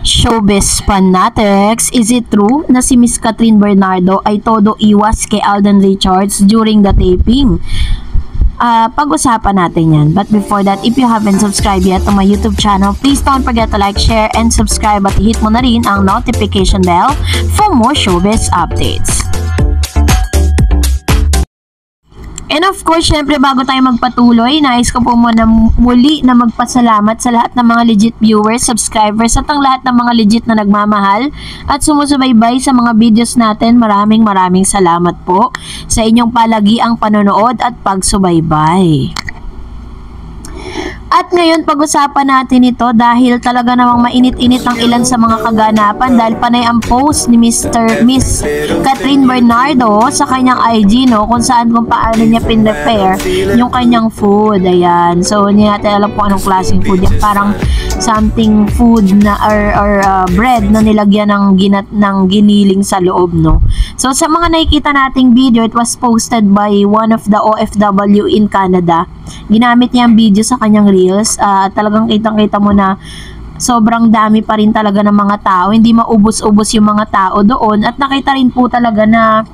Showbiz fanatics, is it true na si Miss Catherine Bernardo ay todo iwas kay Alden Richards during the taping? Pag-usapan natin yan. But before that, if you haven't subscribed yet to my YouTube channel, please don't forget to like, share, and subscribe at hit mo na rin ang notification bell for more showbiz updates. And of course, syempre bago tayo magpatuloy, nais ko po muna muli na magpasalamat sa lahat ng mga legit viewers, subscribers at ang lahat ng mga legit na nagmamahal at sumusubaybay sa mga videos natin. Maraming salamat po sa inyong palagiang panonood at pagsubaybay. At ngayon pag-usapan natin ito dahil talaga namang mainit-init ang ilan sa mga kaganapan dahil panay ang post ni Miss Catherine Bernardo sa kanyang IG, no, kung saan kung paano niya pinrepare yung kanyang food. Ayan. So hindi natin alam kung anong klaseng food yan. Parang something food na or bread na nilagyan ng giniling sa loob, no. So sa mga nakikita nating video, it was posted by one of the OFW in Canada. Ginamit niya ang video sa kanyang reels. Talagang kitang-kita mo na sobrang dami pa rin talaga ng mga tao. Hindi maubos-ubos yung mga tao doon. At nakita rin po talaga na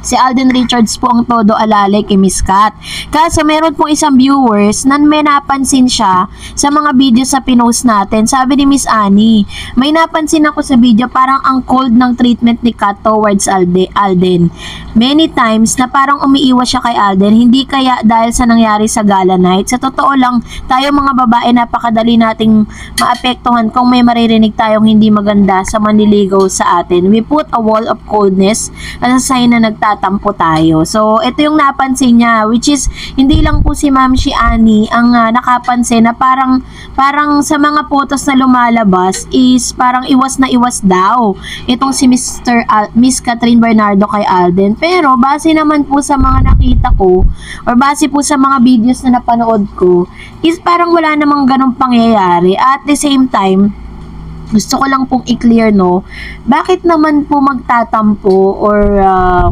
si Alden Richards po ang todo alalay kay Miss Cat. Kasi meron pong isang viewers na may napansin siya sa mga video sa pinost natin. Sabi ni Miss Annie, may napansin ako sa video parang ang cold ng treatment ni Cat towards Alden. Many times na parang umiiwas siya kay Alden, hindi kaya dahil sa nangyari sa gala night. Sa totoo lang, tayo mga babae napakadali nating maapektuhan kung may maririnig tayong hindi maganda sa manliligaw sa atin. We put a wall of coldness as a sign na tampo tayo. So, ito yung napansin niya, which is, hindi lang po si Ma'am Annie ang nakapansin na parang sa mga photos na lumalabas is parang iwas na iwas daw itong si Miss Catherine Bernardo kay Alden. Pero, base naman po sa mga nakita ko, or base po sa mga videos na napanood ko, is parang wala namang ganong pangyayari. At the same time, gusto ko lang pong i-clear, no, bakit naman po magtatampo or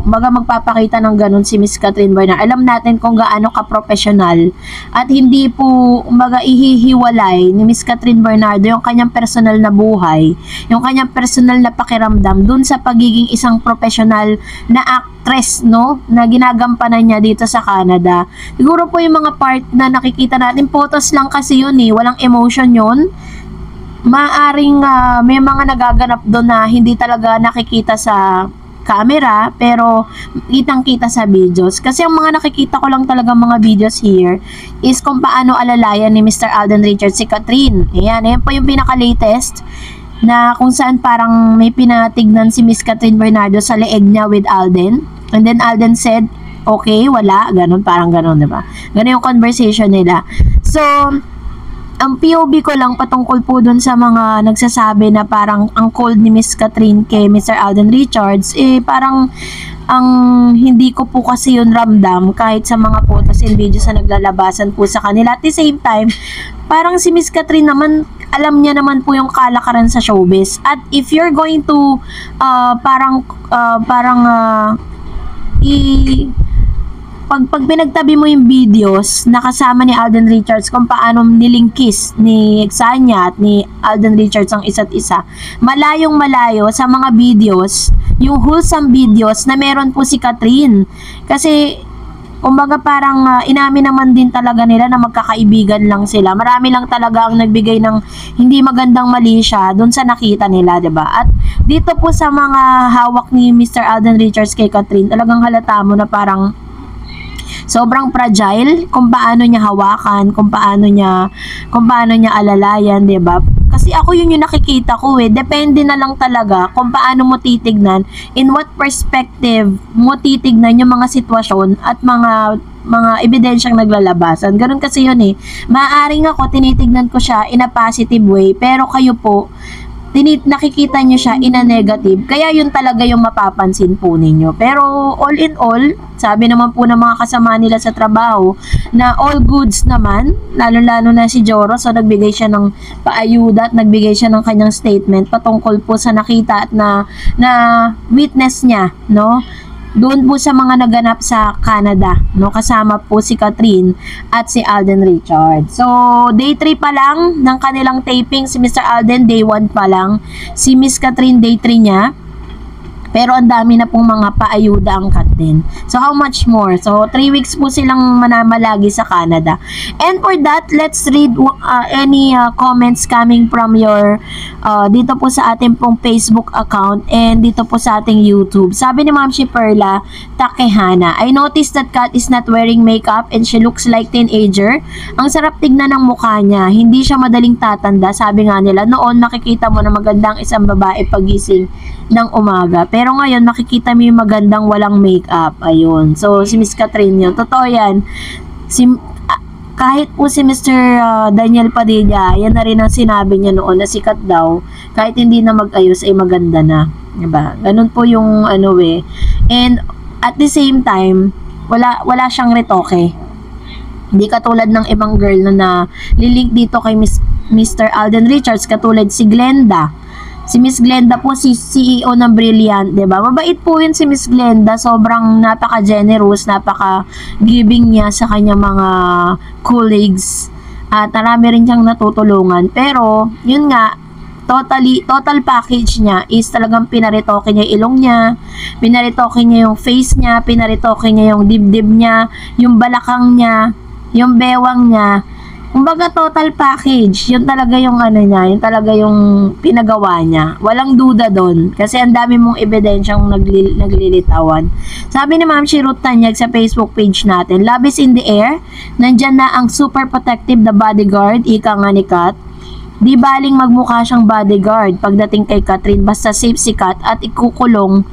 magpapakita ng ganun si Miss Catherine Bernardo? Alam natin kung gaano ka-professional at hindi po ihihiwalay ni Miss Catherine Bernardo yung kanyang personal na buhay, yung kanyang personal na pakiramdam dun sa pagiging isang professional na actress, no, na ginagampanan niya dito sa Canada. Siguro po yung mga part na nakikita natin, photos lang kasi yun eh, walang emotion yun. Maaring may mga nagaganap doon na hindi talaga nakikita sa camera pero kitang-kita sa videos. Kasi ang mga nakikita ko lang talaga mga videos here is kung paano alalayan ni Mr. Alden Richards si Catherine. Ayan po yung pinaka-latest na kung saan parang may pinatignan si Miss Catherine Bernardo sa leeg niya with Alden. And then Alden said, okay, wala. Ganun, parang ganun, diba? Ganun yung conversation nila. So, ang POV ko lang patungkol po dun sa mga nagsasabi na parang ang cold ni Miss Catherine kay Mr. Alden Richards, parang ang hindi ko po kasi yun ramdam kahit sa mga photos and videos na naglalabasan po sa kanila. At the same time, parang si Miss Catherine naman, alam niya naman po yung kalakaran sa showbiz. At if you're going to pag pinagtabi mo yung videos na kasama ni Alden Richards kung paano nilingkis ni Xania at ni Alden Richards ang isa't isa, malayong malayo sa mga videos, yung wholesome videos na meron po si Catherine. Kasi kumbaga parang inamin naman din talaga nila na magkakaibigan lang sila. Marami lang talaga ang nagbigay ng hindi magandang mali siya doon sa nakita nila, 'di ba? At dito po sa mga hawak ni Mr. Alden Richards kay Catherine, talagang halata mo na parang sobrang fragile kung paano niya hawakan, kung paano niya alalayan, 'di ba? Kasi ako yun yung nakikita ko eh. Depende na lang talaga kung paano mo titignan, in what perspective mo titignan yung mga sitwasyon at mga ebidensyang naglalabasan. Ganun kasi yun eh. Maaaring ako tinitignan ko siya in a positive way, pero kayo po nakikita nyo siya in a negative, kaya yun talaga yung mapapansin po ninyo. Pero all in all, sabi naman po ng mga kasama nila sa trabaho na all goods naman, lalo-lalo na si Joro. So nagbigay siya ng paayuda at nagbigay siya ng kanyang statement patungkol po sa nakita at na witness niya, no? doon po sa mga naganap sa Canada, no? Kasama po si Catherine at si Alden Richards. So, day 3 pa lang ng kanilang taping, si Mr. Alden, day 1 pa lang. Si Miss Catherine, day 3 niya. Pero ang dami na pong mga paayuda ang cut din. So, how much more? So, 3 weeks po silang manamalagi sa Canada. And for that, let's read any comments coming from your dito po sa ating pong Facebook account and dito po sa ating YouTube. Sabi ni Ma'am si Perla Takehana, I noticed that Kat is not wearing makeup and she looks like teenager. Ang sarap tignan ng mukha niya. Hindi siya madaling tatanda. Sabi nga nila, noon makikita mo na magandang isang babae pagising ng umaga. Pero ngayon, makikita mo yung magandang walang makeup. Ayun. So, si Miss Catherine yun. Totoo yan. Kahit po si Mr. Daniel Padilla, yan na rin ang sinabi niya noon na sikat daw. Kahit hindi na mag-ayos, ay maganda na. Diba? Ganun po yung ano eh. And at the same time, wala siyang retoke. Hindi katulad ng ibang girl na lilink dito kay Mr. Alden Richards, katulad si Glenda. Si Miss Glenda po, si CEO ng Brilliant, diba? Mabait po yun si Miss Glenda. Sobrang napaka-generous, napaka-giving niya sa kanyang mga colleagues. At marami rin siyang natutulungan. Pero, yun nga, total package niya is talagang pinaritoke niya yung ilong niya, pinaritoke niya yung face niya, pinaritoke niya yung dibdib niya, yung balakang niya, yung bewang niya. Kumbaga total package, yun talaga yung ano niya, yun talaga yung pinagawa niya. Walang duda doon kasi ang dami mong ebidensyang naglilitawan. Sabi ni Ma'am Ruth Tanyag sa Facebook page natin, love is in the air, nandyan na ang super protective na bodyguard, ika nga ni Kat. Di baling magmukha siyang bodyguard pagdating kay Catherine, basta safe si Kat at ikukulong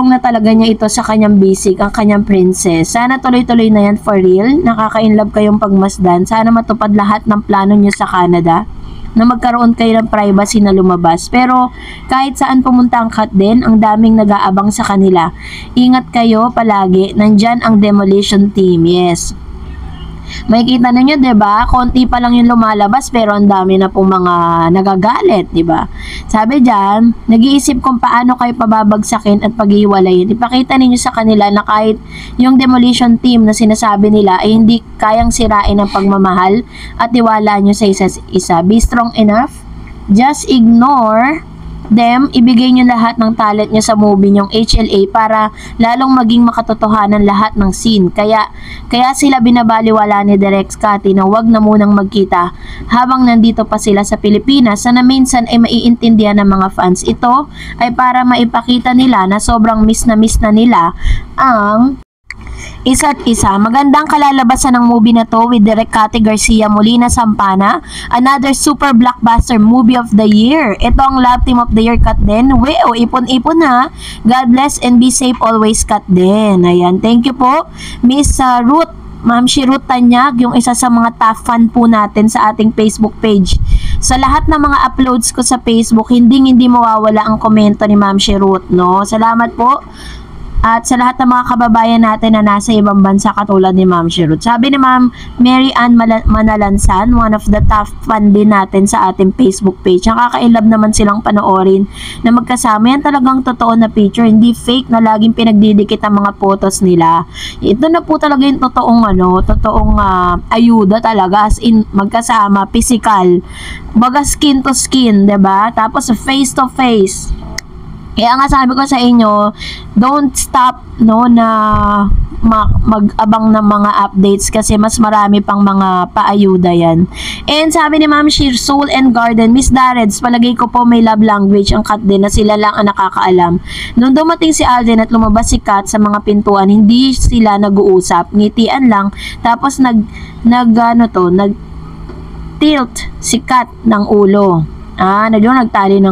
na talaga niya ito sa kanyang basic, ang kanyang princess. Sana tuloy-tuloy na yan for real. Nakaka-inlove kayong pagmasdan. Sana matupad lahat ng plano niyo sa Canada na magkaroon kayo ng privacy na lumabas. Pero kahit saan pumunta ang Kat din, ang daming nag-aabang sa kanila. Ingat kayo palagi. Nandyan ang demolition team. Yes. Makikita ninyo, 'di ba? Konti pa lang yung lumalabas pero ang dami na pong mga nagagalit, 'di ba? Sabi diyan, nag-iisip kung paano kayo pababagsakin at paghiwalayin. Ipakita ninyo sa kanila na kahit yung demolition team na sinasabi nila ay hindi kayang sirain ang pagmamahal at tiwala nyo sa isa't isa. Be strong enough. Just ignore them, ibigay nyo lahat ng talent nyo sa movie nyong HLA para lalong maging makatotohanan lahat ng scene. Kaya sila binabaliwala ni Direk Cathy na wag na munang magkita habang nandito pa sila sa Pilipinas na minsan ay maiintindihan ng mga fans. Ito ay para maipakita nila na sobrang miss na nila ang isa't isa. Magandang kalalabasan ng movie na to with Direk Cathy Garcia Molina Sampana, another super blockbuster movie of the year. Ito ang love team of the year, Kat din. Wow, ipon-ipon ha. God bless and be safe always, Kat din. Ayan, thank you po Miss Ruth, Ma'am Ruth Tanyag, yung isa sa mga top fan po natin sa ating Facebook page. Sa lahat ng mga uploads ko sa Facebook, hindi mawawala ang komento ni Ma'am Ruth, no? Salamat po. At sa lahat ng mga kababayan natin na nasa ibang bansa katulad ni Ma'am Ruth. Sabi ni Ma'am Mary Ann Manalansan, one of the top fan din natin sa ating Facebook page. Nakaka-inlove naman silang panoorin na magkasama. Yan talagang totoo na picture, hindi fake na laging pinagdidikit ang mga photos nila. Ito na po talaga yung totoong ayuda talaga, as in magkasama, physical. Baga skin to skin, 'di ba? Tapos face to face. Kaya nga sabi ko sa inyo, don't stop na mag-abang ng mga updates kasi mas marami pang mga paayuda yan. And sabi ni Ma'am Soul and Garden, Miss Dareds, palagay ko po may love language ang Kat din na sila lang ang nakakaalam. Nung dumating si Alden at lumabas si Kat sa mga pintuan, hindi sila nag-uusap, ngitian lang, tapos nag-tilt si Kat ng ulo. Nagtali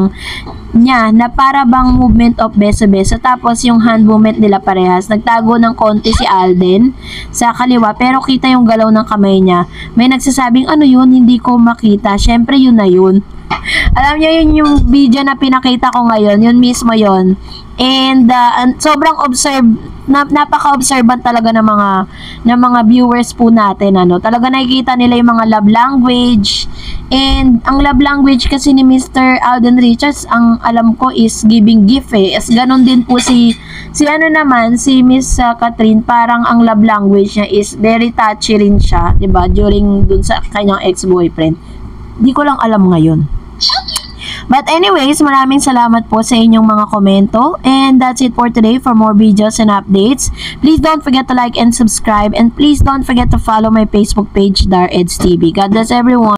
niya na para bang movement of beso-beso, tapos yung hand movement nila parehas. Nagtago ng konti si Alden sa kaliwa pero kita yung galaw ng kamay niya. May nagsasabing, ano yun, hindi ko makita. Syempre yun na yun. Alam niyo yun yung video na pinakita ko ngayon, yun mismo yun. And sobrang napaka-observant talaga ng mga viewers po natin, talaga nakikita nila yung mga love language And ang love language kasi ni Mr. Alden Richards, ang alam ko is giving gift eh. As ganon din po si ano naman, si Miss Catherine, parang ang love language niya is very touchy rin siya, 'di ba? During dun sa kanyang ex-boyfriend. Di ko lang alam ngayon. But anyways, maraming salamat po sa inyong mga komento. And that's it for today. For more videos and updates, please don't forget to like and subscribe. And please don't forget to follow my Facebook page, Dar Eds TV. God bless everyone.